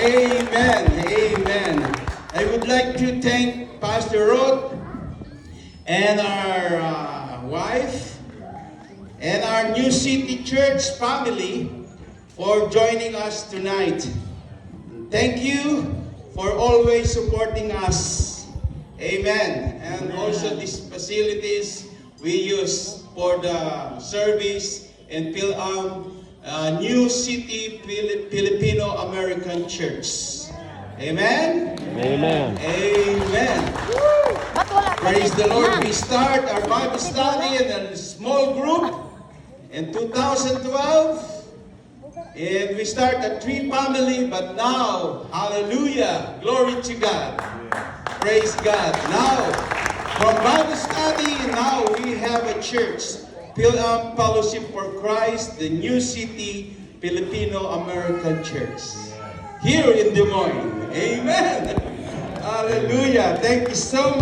Amen. Amen. I would like to thank Pastor Rod and our wife and our New City Church family for joining us tonight. Thank you for always supporting us. Amen. And also these facilities we use for the service in New City Filipino American Church. Amen? Amen. Amen. Praise the Lord. We start our Bible study in a small group in 2012. And we start a tree family, but now, hallelujah, glory to God. Praise God. Now, from Bible study, now we have a church. Fellowship for Christ, the New City Filipino American Church. Here in Des Moines. Amen. Hallelujah. Thank you so much.